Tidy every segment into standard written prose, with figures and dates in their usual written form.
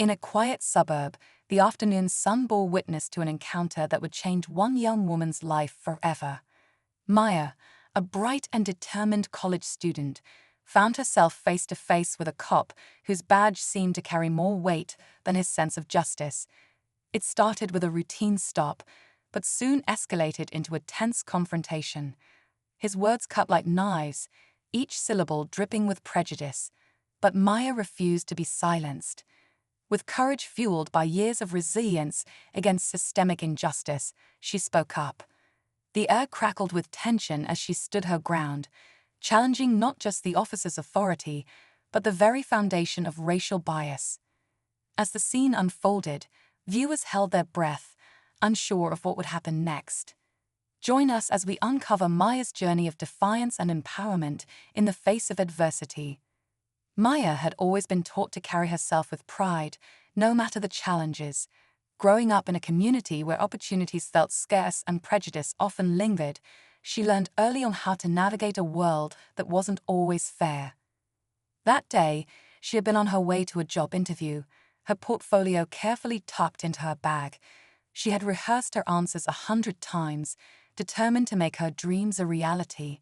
In a quiet suburb, the afternoon sun bore witness to an encounter that would change one young woman's life forever. Maya, a bright and determined college student, found herself face to face with a cop whose badge seemed to carry more weight than his sense of justice. It started with a routine stop, but soon escalated into a tense confrontation. His words cut like knives, each syllable dripping with prejudice, but Maya refused to be silenced. With courage fueled by years of resilience against systemic injustice, she spoke up. The air crackled with tension as she stood her ground, challenging not just the officer's authority, but the very foundation of racial bias. As the scene unfolded, viewers held their breath, unsure of what would happen next. Join us as we uncover Maya's journey of defiance and empowerment in the face of adversity. Maya had always been taught to carry herself with pride, no matter the challenges. Growing up in a community where opportunities felt scarce and prejudice often lingered, she learned early on how to navigate a world that wasn't always fair. That day, she had been on her way to a job interview, her portfolio carefully tucked into her bag. She had rehearsed her answers 100 times, determined to make her dreams a reality.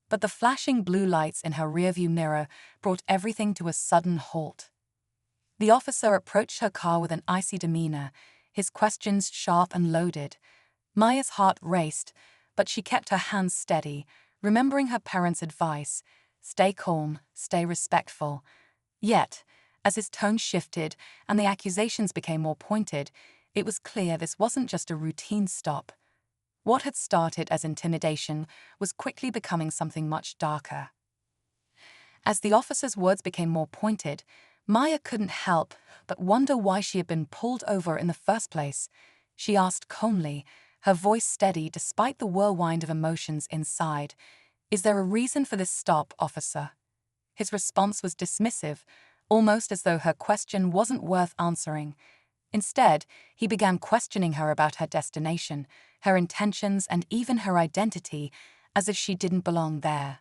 But the flashing blue lights in her rearview mirror brought everything to a sudden halt. The officer approached her car with an icy demeanor, his questions sharp and loaded. Maya's heart raced, but she kept her hands steady, remembering her parents' advice: stay calm, stay respectful. Yet, as his tone shifted and the accusations became more pointed, it was clear this wasn't just a routine stop. What had started as intimidation was quickly becoming something much darker. As the officer's words became more pointed, Maya couldn't help but wonder why she had been pulled over in the first place. She asked calmly, her voice steady despite the whirlwind of emotions inside, "Is there a reason for this stop, officer?" His response was dismissive, almost as though her question wasn't worth answering. Instead, he began questioning her about her destination, her intentions, and even her identity, as if she didn't belong there.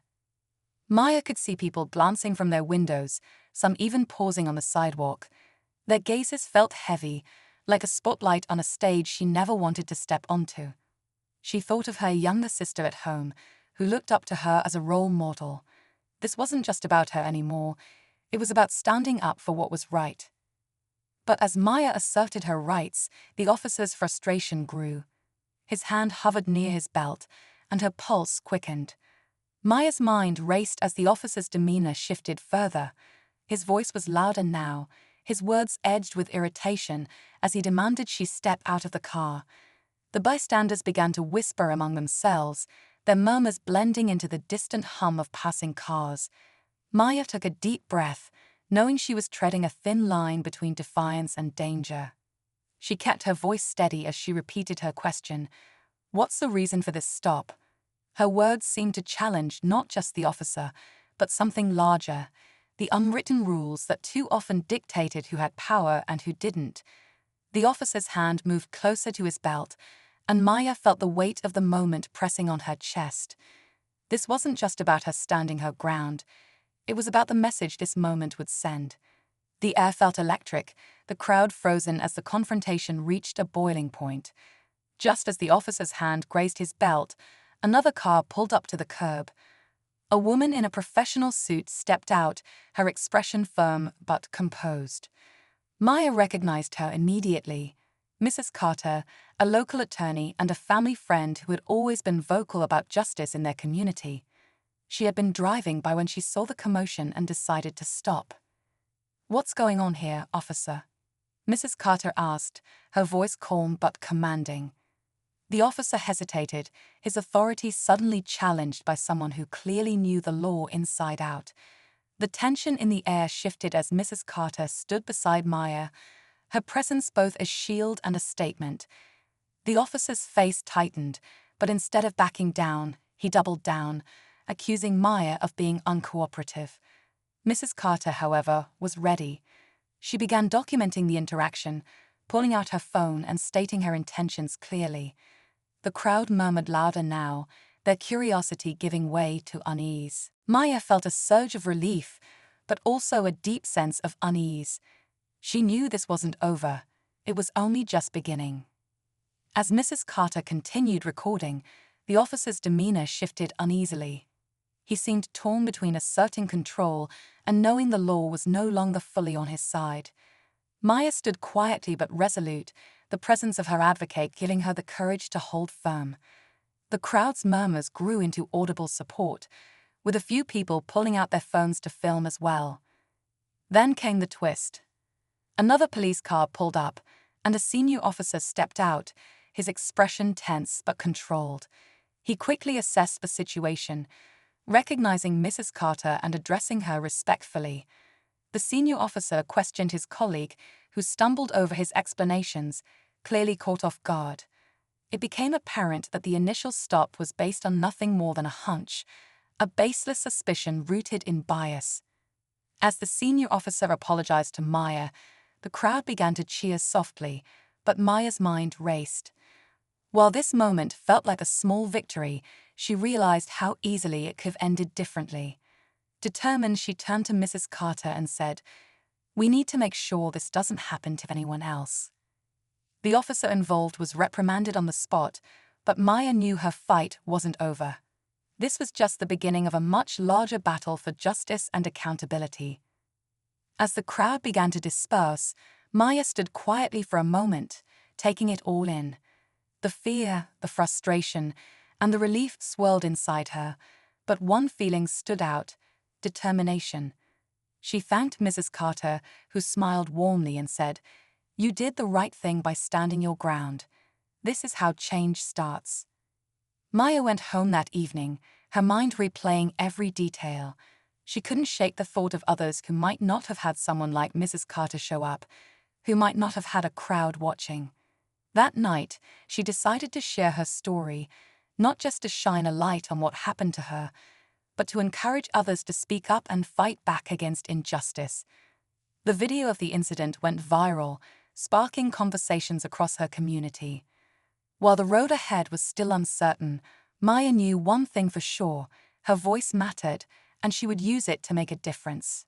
Maya could see people glancing from their windows, some even pausing on the sidewalk. Their gazes felt heavy, like a spotlight on a stage she never wanted to step onto. She thought of her younger sister at home, who looked up to her as a role model. This wasn't just about her anymore, it was about standing up for what was right. But as Maya asserted her rights, the officer's frustration grew. His hand hovered near his belt, and her pulse quickened. Maya's mind raced as the officer's demeanor shifted further. His voice was louder now, his words edged with irritation as he demanded she step out of the car. The bystanders began to whisper among themselves, their murmurs blending into the distant hum of passing cars. Maya took a deep breath, knowing she was treading a thin line between defiance and danger. She kept her voice steady as she repeated her question, "What's the reason for this stop?" Her words seemed to challenge not just the officer, but something larger, the unwritten rules that too often dictated who had power and who didn't. The officer's hand moved closer to his belt, and Maya felt the weight of the moment pressing on her chest. This wasn't just about her standing her ground. It was about the message this moment would send. The air felt electric, the crowd frozen as the confrontation reached a boiling point. Just as the officer's hand grazed his belt, another car pulled up to the curb. A woman in a professional suit stepped out, her expression firm but composed. Maya recognized her immediately. Mrs. Carter, a local attorney and a family friend who had always been vocal about justice in their community. She had been driving by when she saw the commotion and decided to stop. "What's going on here, officer?" Mrs. Carter asked, her voice calm but commanding. The officer hesitated, his authority suddenly challenged by someone who clearly knew the law inside out. The tension in the air shifted as Mrs. Carter stood beside Maya, her presence both a shield and a statement. The officer's face tightened, but instead of backing down, he doubled down, accusing Maya of being uncooperative. Mrs. Carter, however, was ready. She began documenting the interaction, pulling out her phone and stating her intentions clearly. The crowd murmured louder now, their curiosity giving way to unease. Maya felt a surge of relief, but also a deep sense of unease. She knew this wasn't over. It was only just beginning. As Mrs. Carter continued recording, the officer's demeanor shifted uneasily. He seemed torn between asserting control and knowing the law was no longer fully on his side. Maya stood quietly but resolute, the presence of her advocate giving her the courage to hold firm. The crowd's murmurs grew into audible support, with a few people pulling out their phones to film as well. Then came the twist. Another police car pulled up, and a senior officer stepped out, his expression tense but controlled. He quickly assessed the situation, recognizing Mrs. Carter and addressing her respectfully. The senior officer questioned his colleague, who stumbled over his explanations, clearly caught off guard. It became apparent that the initial stop was based on nothing more than a hunch, a baseless suspicion rooted in bias. As the senior officer apologized to Maya, the crowd began to cheer softly, but Maya's mind raced. While this moment felt like a small victory, she realized how easily it could have ended differently. Determined, she turned to Mrs. Carter and said, "We need to make sure this doesn't happen to anyone else." The officer involved was reprimanded on the spot, but Maya knew her fight wasn't over. This was just the beginning of a much larger battle for justice and accountability. As the crowd began to disperse, Maya stood quietly for a moment, taking it all in. The fear, the frustration, and the relief swirled inside her, but one feeling stood out: determination. She thanked Mrs. Carter, who smiled warmly and said, "You did the right thing by standing your ground. This is how change starts." Maya went home that evening, her mind replaying every detail. She couldn't shake the thought of others who might not have had someone like Mrs. Carter show up, who might not have had a crowd watching. That night, she decided to share her story, not just to shine a light on what happened to her, but to encourage others to speak up and fight back against injustice. The video of the incident went viral, sparking conversations across her community. While the road ahead was still uncertain, Maya knew one thing for sure: her voice mattered, and she would use it to make a difference.